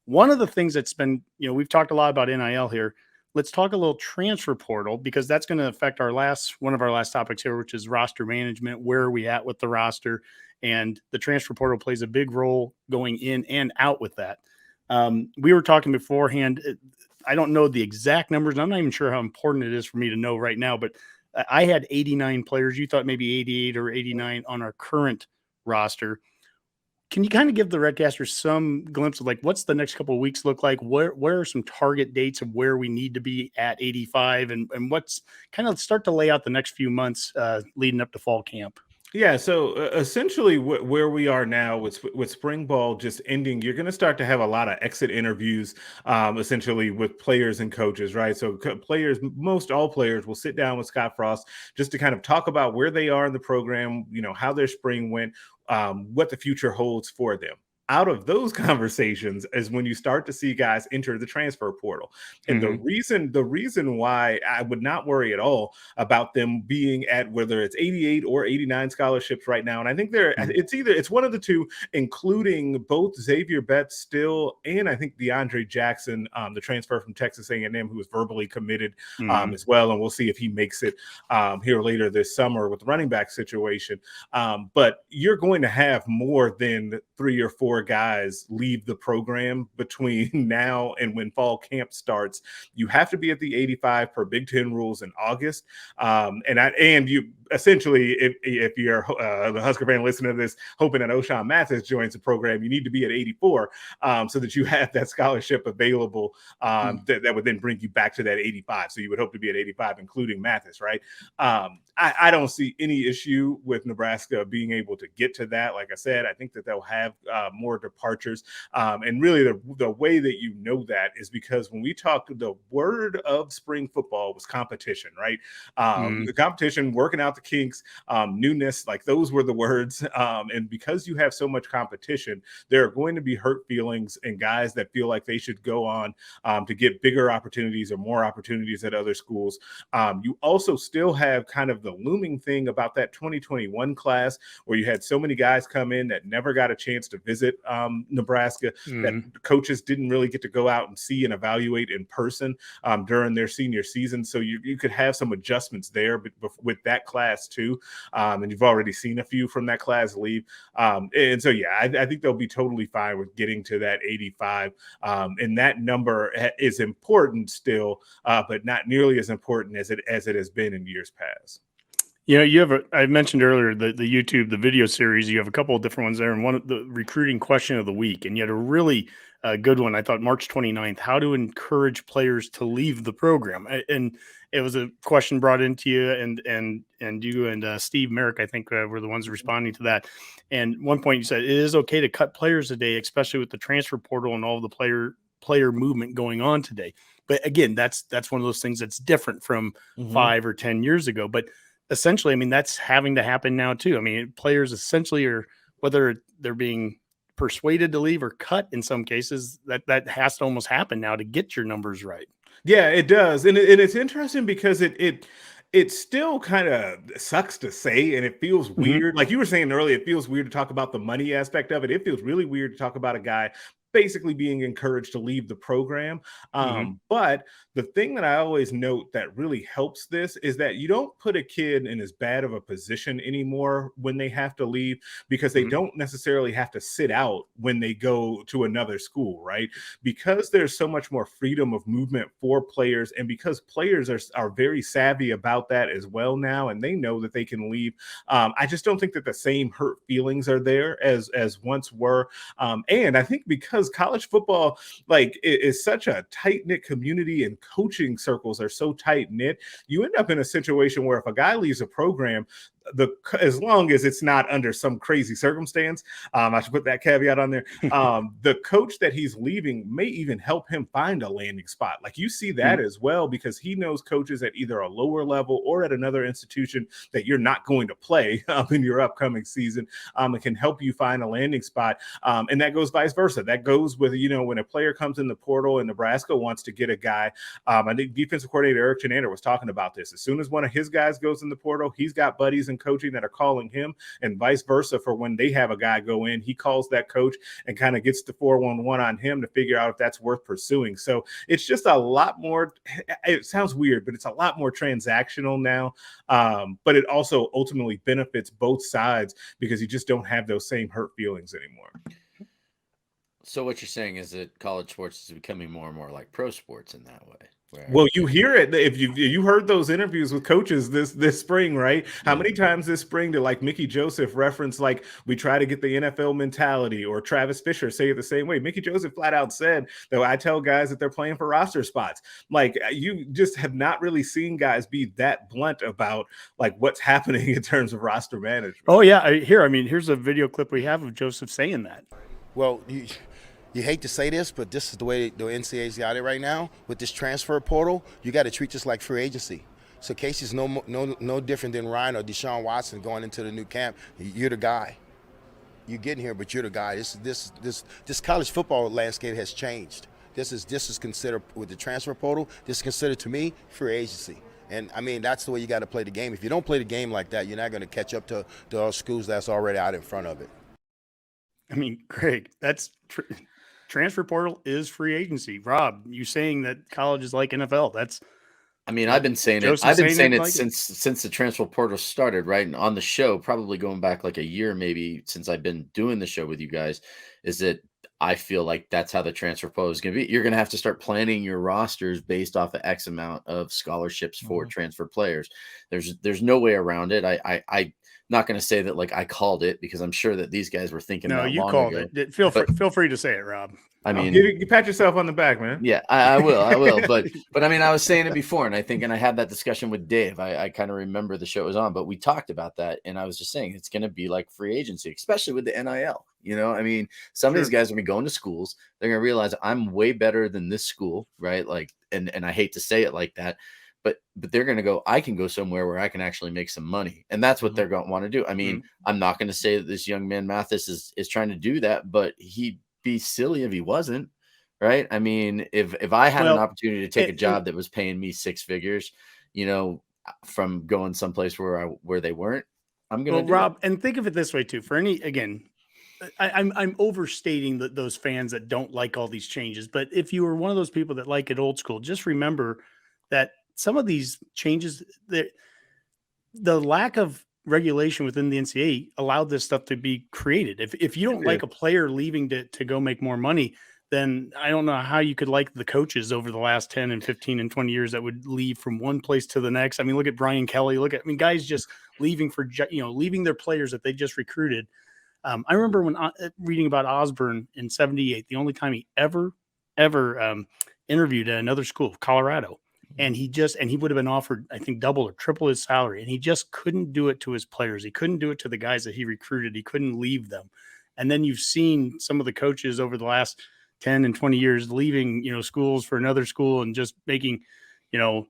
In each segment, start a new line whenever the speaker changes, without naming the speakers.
One of the things that's been, we've talked a lot about NIL here. Let's talk a little transfer portal because that's going to affect one of our last topics here, which is roster management. Where are we at with the roster? And the transfer portal plays a big role going in and out with that. We were talking beforehand. I don't know the exact numbers. And I'm not even sure how important it is for me to know right now, but I had 89 players. You thought maybe 88 or 89 on our current roster. Can you kind of give the Redcasters some glimpse of like what's the next couple of weeks look like? Where are some target dates of where we need to be at 85 and what's kind of start to lay out the next few months leading up to fall camp?
Yeah, so essentially, where we are now with spring ball just ending, you're going to start to have a lot of exit interviews, essentially with players and coaches, right? So players, most all players, will sit down with Scott Frost just to kind of talk about where they are in the program, how their spring went, what the future holds for them. Out of those conversations is when you start to see guys enter the transfer portal. And the reason why I would not worry at all about them being at whether it's 88 or 89 scholarships right now. And I think it's one of the two, including both Xavier Betts still and I think DeAndre Jackson, the transfer from Texas A&M, who was verbally committed as well. And we'll see if he makes it here later this summer with the running back situation. But you're going to have more than 3 or 4 guys leave the program between now and when fall camp starts. You have to be at the 85 per Big Ten rules in August. And you essentially, if you're the Husker fan listening to this, hoping that O'Shawn Mathis joins the program, you need to be at 84 so that you have that scholarship available that would then bring you back to that 85. So you would hope to be at 85, including Mathis, right? I don't see any issue with Nebraska being able to get to that. Like I said, I think that they'll have more departures. And really the way that you know that is because when we talked, the word of spring football was competition, right? The competition, working out the kinks, newness, like those were the words. And because you have so much competition, there are going to be hurt feelings and guys that feel like they should go on to get bigger opportunities or more opportunities at other schools. You also still have kind of the looming thing about that 2021 class where you had so many guys come in that never got a chance to visit Nebraska, that coaches didn't really get to go out and see and evaluate in person during their senior season. So you could have some adjustments there with that class too. And you've already seen a few from that class leave. And so, yeah, I think they'll be totally fine with getting to that 85. And that number is important still, but not nearly as important as it has been in years past.
I mentioned earlier the YouTube, the video series, you have a couple of different ones there, and one of the recruiting question of the week. And you had a really good one, I thought, March 29th, how to encourage players to leave the program. And it was a question brought into you and you and Steve Merrick, I think were the ones responding to that. And one point you said, it is okay to cut players today, especially with the transfer portal and all the player movement going on today. But again, that's one of those things that's different from 5 or 10 years ago. But essentially, I mean, that's having to happen now too. I mean, players essentially are, whether they're being persuaded to leave or cut in some cases, that has to almost happen now to get your numbers right.
Yeah, it does. And it's interesting because it still kind of sucks to say, and it feels weird. Like you were saying earlier, it feels weird to talk about the money aspect of it. It feels really weird to talk about a guy basically being encouraged to leave the program. But the thing that I always note that really helps this is that you don't put a kid in as bad of a position anymore when they have to leave, because they don't necessarily have to sit out when they go to another school, right? Because there's so much more freedom of movement for players, and because players are very savvy about that as well now, and they know that they can leave. I just don't think that the same hurt feelings are there as once were. And I think because college football is such a tight-knit community and coaching circles are so tight-knit, you end up in a situation where if a guy leaves a program, as long as it's not under some crazy circumstance, I should put that caveat on there. The coach that he's leaving may even help him find a landing spot. Like you see that as well, because he knows coaches at either a lower level or at another institution that you're not going to play in your upcoming season. It can help you find a landing spot. And that goes vice versa. That goes with, when a player comes in the portal and Nebraska wants to get a guy. I think defensive coordinator Eric Chinander was talking about this. As soon as one of his guys goes in the portal, he's got buddies and in coaching that are calling him, and vice versa for when they have a guy go in, he calls that coach and kind of gets the 411 on him to figure out if that's worth pursuing. So it's just a lot more, it sounds weird, but it's a lot more transactional now. But it also ultimately benefits both sides because you just don't have those same hurt feelings anymore.
So what you're saying is that college sports is becoming more and more like pro sports in that way.
Well, you hear it if you heard those interviews with coaches this spring, right? How many times this spring did like Mickey Joseph reference like we try to get the NFL mentality, or Travis Fisher say it the same way? Mickey Joseph flat out said, though, I tell guys that they're playing for roster spots. Like, you just have not really seen guys be that blunt about like what's happening in terms of roster management.
Oh yeah, here's a video clip we have of Joseph saying that.
Well, you hate to say this, but this is the way the NCAA's got it right now. With this transfer portal, you got to treat this like free agency. So Casey's no different than Ryan or Deshaun Watson going into the new camp. You're the guy. You're getting here, but you're the guy. This college football landscape has changed. This is considered, with the transfer portal, this is considered, to me, free agency. And I mean, that's the way you got to play the game. If you don't play the game like that, you're not going to catch up to those schools that's already out in front of it.
I mean, Greg, that's transfer portal is free agency. Rob, you saying that college is like NFL? That's,
I mean, I've been saying
Joseph's
it. I've been saying it
like
since the transfer portal started, right? And on the show, probably going back like a year, maybe, since I've been doing the show with you guys, is that I feel like that's how the transfer portal is going to be. You're going to have to start planning your rosters based off of X amount of scholarships for transfer players. There's no way around it. I'm not going to say that like I called it, because I'm sure that these guys were thinking
no,
that
you
long
called
ago.
it. Feel free to say it, Rob.
I mean,
you pat yourself on the back, man.
Yeah, I will. But I mean, I was saying it before, and I had that discussion with Dave. I kind of remember the show was on, but we talked about that, and I was just saying it's going to be like free agency, especially with the NIL. You know, I mean, some of these guys are going to be going to schools. They're going to realize I'm way better than this school, right? Like, and I hate to say it like that, but they're going to go, I can go somewhere where I can actually make some money. And that's what they're going to want to do. I mean, I'm not going to say that this young man Mathis is trying to do that, but he'd be silly if he wasn't, right? I mean, if I had an opportunity to take a job that was paying me six figures, you know, from going someplace where they weren't, I'm going to
Rob, and think of it this way too, for any, again, I'm overstating those fans that don't like all these changes, but if you were one of those people that like it old school, just remember that some of these changes, the lack of regulation within the NCAA allowed this stuff to be created. If you don't like a player leaving to go make more money, then I don't know how you could like the coaches over the last 10 and 15 and 20 years that would leave from one place to the next. I mean, look at Brian Kelly. Guys just leaving for, leaving their players that they just recruited. I remember when reading about Osborne in '78, the only time he ever interviewed at another school, Colorado. And he would have been offered, I think, double or triple his salary. And he just couldn't do it to his players. He couldn't do it to the guys that he recruited. He couldn't leave them. And then you've seen some of the coaches over the last 10 and 20 years leaving, schools for another school and just making, a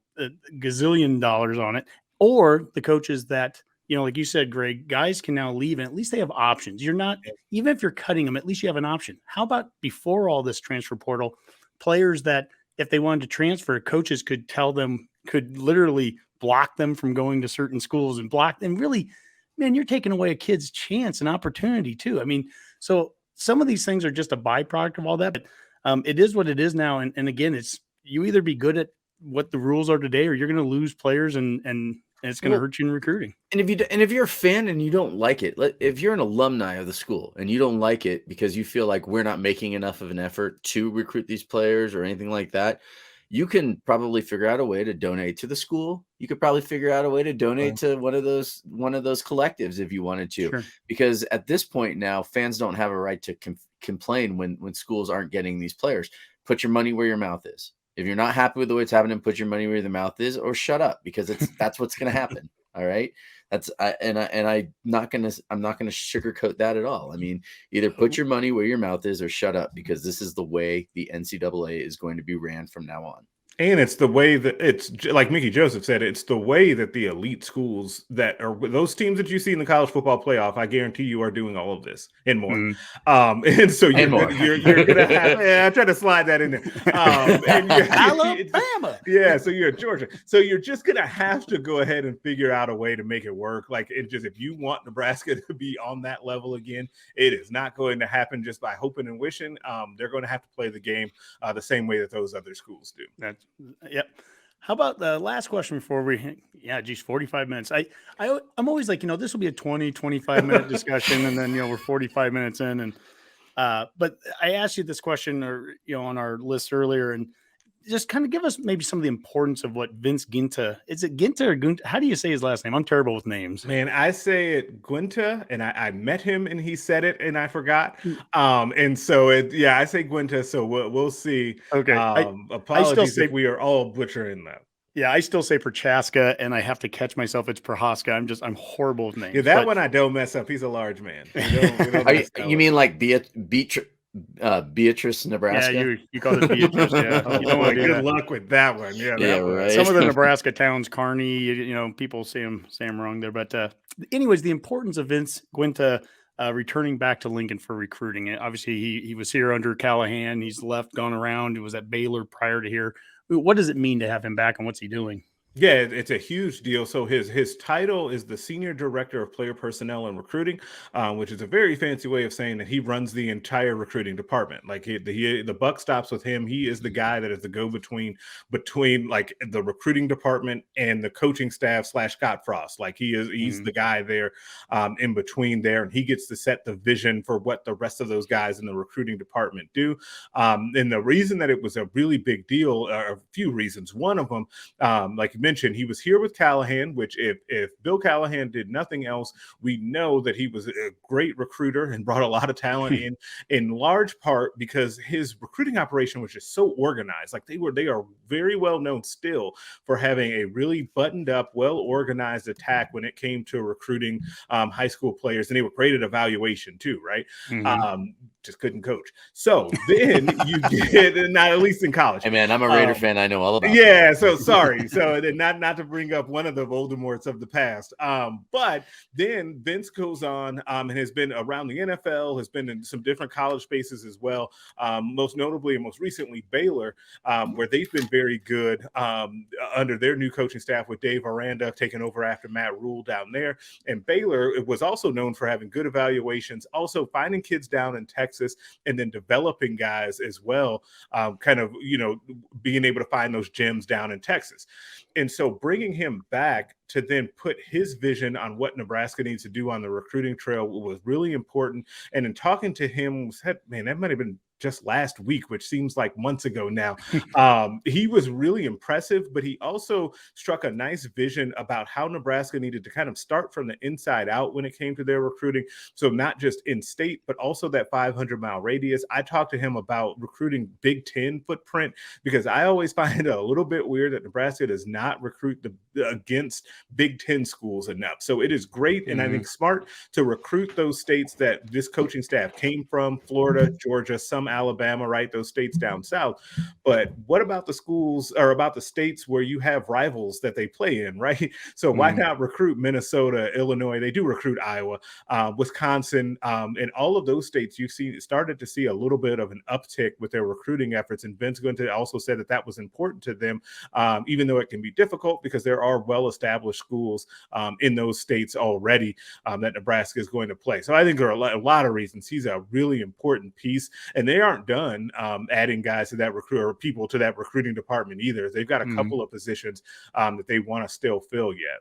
gazillion dollars on it. Or the coaches that, like you said, Greg, guys can now leave and at least they have options. You're not, even if you're cutting them, at least you have an option. How about before all this transfer portal, players that, if they wanted to transfer, coaches could literally block them from going to certain schools and block them. Really, man, you're taking away a kid's chance and opportunity too. I mean, so some of these things are just a byproduct of all that, but it is what it is now. And again, it's, you either be good at what the rules are today, or you're going to lose players and it's going to hurt you in recruiting.
And if you're a fan and you don't like it, if you're an alumni of the school and you don't like it because you feel like we're not making enough of an effort to recruit these players or anything like that, you can probably figure out a way to donate to the school. You could probably figure out a way to donate to one of those collectives if you wanted to, because at this point now, fans don't have a right to complain when schools aren't getting these players. Put your money where your mouth is. If you're not happy with the way it's happening, put your money where the mouth is, or shut up, because that's what's going to happen. All right. I'm not going to sugarcoat that at all. I mean, either put your money where your mouth is or shut up, because this is the way the NCAA is going to be ran from now on.
And it's the way that like Mickey Joseph said, it's the way that the elite schools that are those teams that you see in the college football playoff, I guarantee you are doing all of this and more.
Mm.
And so
And more.
you're gonna have, I try to slide that in there. And
Alabama.
yeah, so you're Georgia. So you're just gonna have to go ahead and figure out a way to make it work. Like if you want Nebraska to be on that level again, it is not going to happen just by hoping and wishing. They're going to have to play the game the same way that those other schools do.
Yep. How about the last question before we, 45 minutes. I'm always like, this will be a 25-minute discussion. And then, we're 45 minutes in. And, but I asked you this question on our list earlier, and just kind of give us maybe some of the importance of what Vince Ginta, is it Ginta or Gunta? How do you say his last name? I'm terrible with names.
Man, I say it Gwinta, and I met him and he said it and I forgot. And so I say Gwinta. So we'll see.
Okay.
Apologies if we are all butchering that.
Yeah, I still say Prochaska, and I have to catch myself. It's Prohaska. I'm horrible with names.
Yeah, that one I don't mess up. He's a large man.
You mean like Beatrice, Nebraska?
Yeah, you call it Beatrice. Yeah, you don't want to do
good
that.
luck with that one. Yeah,
right.
Some of the Nebraska towns, Kearney, people say him wrong there. But anyways, the importance of Vince Ginta returning back to Lincoln for recruiting. And obviously, he was here under Callahan. He's gone around. He was at Baylor prior to here. What does it mean to have him back, and what's he doing?
Yeah, it's a huge deal. So his title is the Senior Director of Player Personnel and Recruiting, which is a very fancy way of saying that he runs the entire recruiting department. Like the buck stops with him. He is the guy that is the go-between between like the recruiting department and the coaching staff / Scott Frost. Like he's the guy there in between there, and he gets to set the vision for what the rest of those guys in the recruiting department do. And the reason that it was a really big deal are a few reasons. One of them, like mentioned, he was here with Callahan, which if Bill Callahan did nothing else, we know that he was a great recruiter and brought a lot of talent in large part because his recruiting operation was just so organized. Like they are very well known still for having a really buttoned up, well organized attack when it came to recruiting high school players, and they were great at evaluation too, right? Just couldn't coach. So then you get, not at least in college.
Hey man, I'm a Raider fan. I know all about
yeah,
that.
So sorry. So then not to bring up one of the Voldemorts of the past. But then Vince goes on and has been around the NFL, has been in some different college spaces as well. Most notably and most recently Baylor, where they've been very good under their new coaching staff with Dave Aranda taking over after Matt Rule down there. And Baylor was also known for having good evaluations, also finding kids down in Texas, and then developing guys as well, kind of, being able to find those gems down in Texas. And so bringing him back to then put his vision on what Nebraska needs to do on the recruiting trail was really important. And in talking to him, said, man, that might have been just last week, which seems like months ago now. He was really impressive, but he also struck a nice vision about how Nebraska needed to kind of start from the inside out when it came to their recruiting. So not just in state, but also that 500-mile radius. I talked to him about recruiting Big Ten footprint because I always find it a little bit weird that Nebraska does not recruit against Big Ten schools enough. So it is great, and I think smart to recruit those states that this coaching staff came from: Florida, Georgia, some Alabama, right? Those states down south. But what about the schools or about the states where you have rivals that they play in, right? So why not recruit Minnesota, Illinois? They do recruit Iowa, Wisconsin, and all of those states. You've started to see a little bit of an uptick with their recruiting efforts. And Vince Ginta also said that was important to them, even though it can be difficult because there are well-established schools in those states already that Nebraska is going to play. So I think there are a lot of reasons he's a really important piece, and they aren't done adding guys to that people to that recruiting department either. They've got a couple of positions that they want to still fill yet.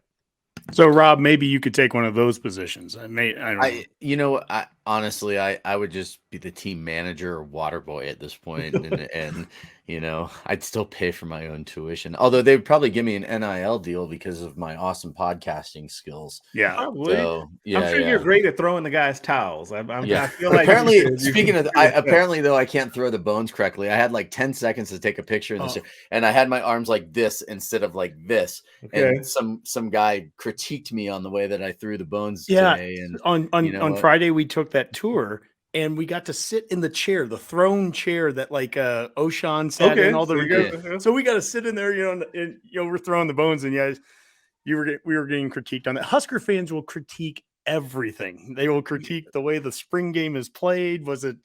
So Rob, maybe you could take one of those positions. I don't know.
Honestly, I would just be the team manager or water boy at this point, and I'd still pay for my own tuition. Although they would probably give me an NIL deal because of my awesome podcasting skills.
Yeah,
probably.
So,
I'm sure you're great at throwing the guys towels. I feel like
apparently though I can't throw the bones correctly. I had like 10 seconds to take a picture in this, and I had my arms like this instead of like this.
Okay.
And some guy critiqued me on the way that I threw the bones today. And
on Friday we took that tour, and we got to sit in the chair, the throne chair that like O'Shawn sat in. All the
so you
recruits.
guys,
So we got to sit in there, and we're throwing the bones, and we were getting critiqued on that. Husker fans will critique everything. They will critique the way the spring game is played. Was it,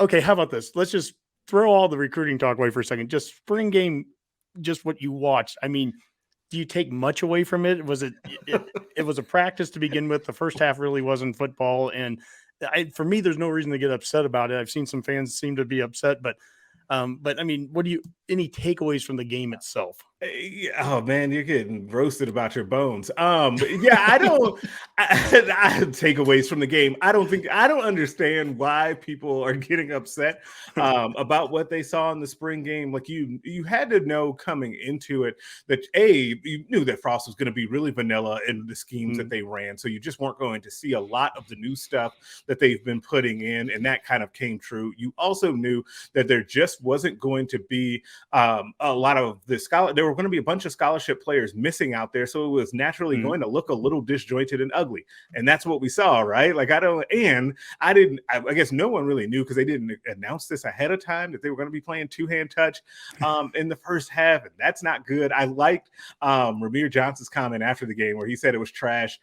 okay, how about this? Let's just throw all the recruiting talk away for a second. Just spring game, just what you watched. I mean, do you take much away from it? Was it was a practice to begin with. The first half really wasn't football. And for me, there's no reason to get upset about it. I've seen some fans seem to be upset, but I mean, any takeaways from the game itself?
Oh man, you're getting roasted about your bones. Yeah, I don't. I takeaways from the game. I don't understand why people are getting upset about what they saw in the spring game. Like you had to know coming into it that you knew that Frost was going to be really vanilla in the schemes that they ran, so you just weren't going to see a lot of the new stuff that they've been putting in, and that kind of came true. You also knew that there just wasn't going to be a lot of the there were going to be a bunch of scholarship players missing out there, so it was naturally going to look a little disjointed and ugly, and that's what we saw, right? Like I guess no one really knew because they didn't announce this ahead of time that they were going to be playing two-hand touch in the first half, and that's not good. I liked Ramir Johnson's comment after the game where he said it was trash.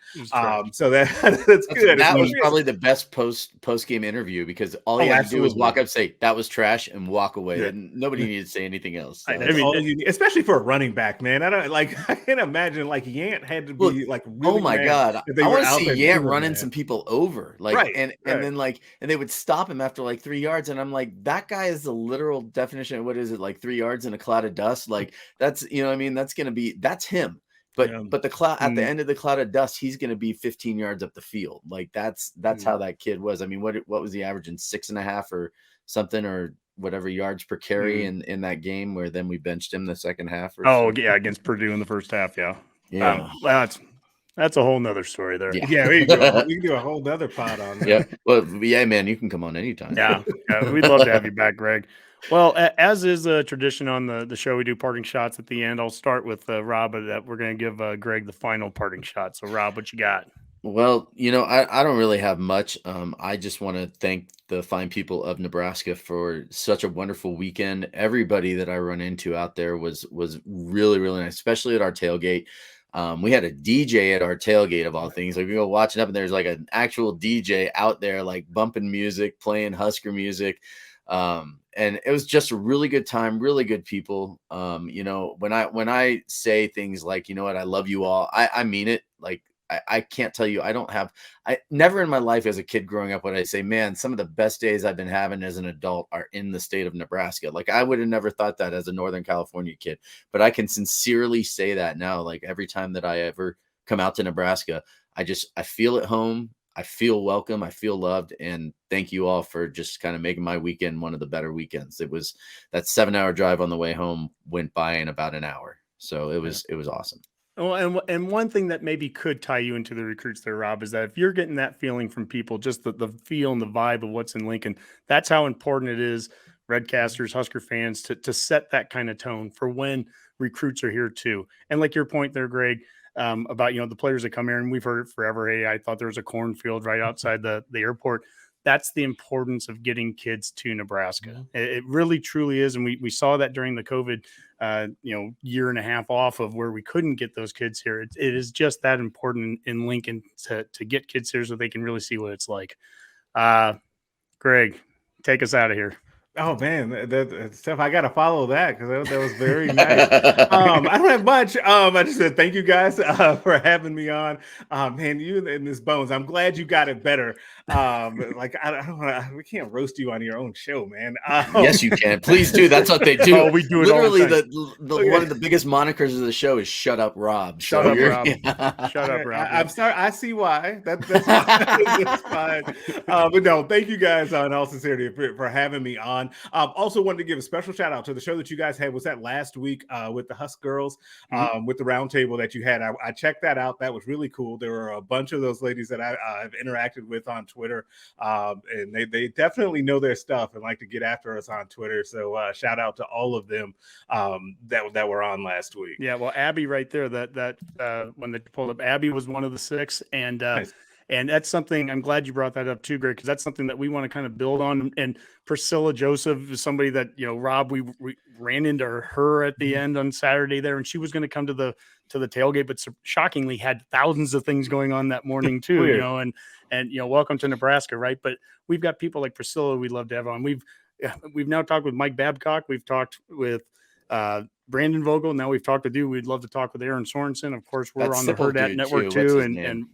So that's good.
That was probably the best post-game interview because all you had to do was walk up, say that was trash, and walk away. Yeah. And nobody needed to say anything else. So.
Especially for a running back, man. I can't imagine like Yant had to be like really
oh my god, I want to see Yant running some people over, like and then like and they would stop him after like 3 yards, and I'm like, that guy is the literal definition of what is it, like 3 yards in a cloud of dust. Like that's that's him. But the cloud at the end of the cloud of dust, he's going to be 15 yards up the field. Like that's how that kid was. I mean, what was he averaging 6.5 or something or whatever yards per carry in that game where then we benched him the second half?
Against Purdue in the first half. Yeah. That's a whole nother story there.
Yeah, we can do a whole nother pod on that.
Yeah. Well, yeah, man, you can come on anytime.
Yeah, we'd love to have you back, Greg. Well, as is a tradition on the show, we do parting shots at the end. I'll start with Rob, that we're going to give Greg the final parting shot. So, Rob, what you got?
Well, I don't really have much. I just want to thank the fine people of Nebraska for such a wonderful weekend. Everybody that I run into out there was really, really nice, especially at our tailgate. We had a DJ at our tailgate of all things. Like we go watching up and there's like an actual DJ out there, like bumping music, playing Husker music. And it was just a really good time, really good people. When I say things like, you know what, I love you all, I mean it. Like I can't tell you, I never in my life as a kid growing up would I say, man, some of the best days I've been having as an adult are in the state of Nebraska. Like I would have never thought that as a Northern California kid, but I can sincerely say that now. Like every time that I ever come out to Nebraska, I feel at home. I feel welcome. I feel loved. And thank you all for just kind of making my weekend one of the better weekends. It was that 7-hour drive on the way home went by in about an hour. So it was awesome.
Well, and one thing that maybe could tie you into the recruits there, Rob, is that if you're getting that feeling from people, just the feel and the vibe of what's in Lincoln, that's how important it is, Redcasters, Husker fans, to set that kind of tone for when recruits are here too. And like your point there, Greg, about, the players that come here, and we've heard it forever. Hey, I thought there was a cornfield right outside the airport. That's the importance of getting kids to Nebraska. It really, truly is. And we saw that during the COVID, year and a half off of where we couldn't get those kids here. It is just that important in Lincoln to get kids here so they can really see what it's like. Greg, take us out of here.
Oh man, that stuff, I gotta follow that because that was very nice. I don't have much. I just said thank you guys for having me on. Man, you and this Bones, I'm glad you got it better. Like we can't roast you on your own show, man.
Yes, you can. Please do. That's what they do.
We do it
literally.
All the
one of the biggest monikers of the show is "Shut Up, Rob."
Shut up, Rob. Shut up, Rob.
I'm sorry. I see why. That's fine. That's fine. But no, thank you guys in all sincerity for having me on. Also wanted to give a special shout out to the show that you guys had. Was that last week with the Husk girls, with the roundtable that you had? I checked that out. That was really cool. There were a bunch of those ladies that I've interacted with on Twitter, and they definitely know their stuff and like to get after us on Twitter. So shout out to all of them that were on last week.
Yeah, well, Abby right there, that when they pulled up, Abby was one of the 6, and
nice.
And that's something I'm glad you brought that up too, Greg, because that's something that we want to kind of build on. And Priscilla Joseph is somebody that, Rob, we ran into her at the end on Saturday there, and she was going to come to the tailgate, but shockingly had thousands of things going on that morning too, and welcome to Nebraska. Right. But we've got people like Priscilla we'd love to have on. We've now talked with Mike Babcock. We've talked with Brandon Vogel. Now we've talked with you. We'd love to talk with Aaron Sorensen. Of course, we're
That
on the
Sipple
Herd at
dude,
Network
too. What's
too.
his
And
name?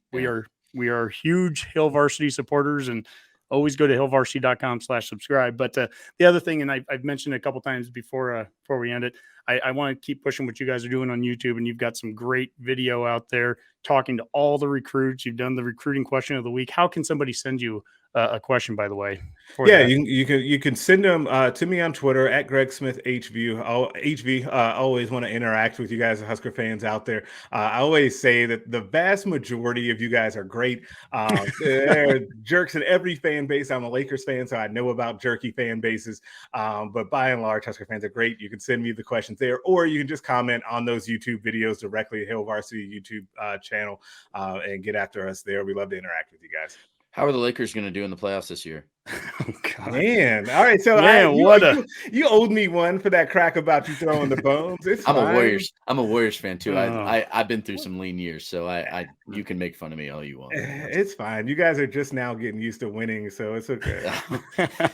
we are huge Hail Varsity supporters, and always go to hailvarsity.com/subscribe. But the other thing, and I've mentioned it a couple times before we end it, I want to keep pushing what you guys are doing on YouTube, and you've got some great video out there talking to all the recruits. You've done the recruiting question of the week. How can somebody send you a question, by the way?
You can send them to me on Twitter at Greg Smith HV. Always want to interact with you guys, Husker fans out there. I always say that the vast majority of you guys are great. There are jerks in every fan base. I'm a Lakers fan, so I know about jerky fan bases. But by and large, Husker fans are great. You can send me the questions there, or you can just comment on those YouTube videos directly at Hail Varsity YouTube channel and get after us there. We love to interact with you guys.
How are the Lakers going to do in the playoffs this year?
Oh, God. Man. All right. So you owed me one for that crack about you throwing the bones.
I'm a Warriors fan too. I've been through some lean years, so you can make fun of me all you want.
It's fine. You guys are just now getting used to winning, so it's okay.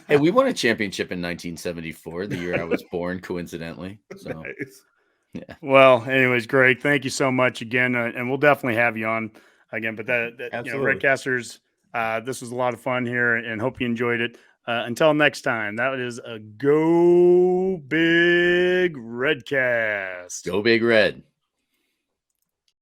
Hey, we won a championship in 1974, the year I was born, coincidentally. So
nice.
Yeah.
Well, anyways, Greg, thank you so much again, and we'll definitely have you on again. But Redcasters, this was a lot of fun here, and hope you enjoyed it. Until next time, that is a Go Big Redcast.
Go Big Red.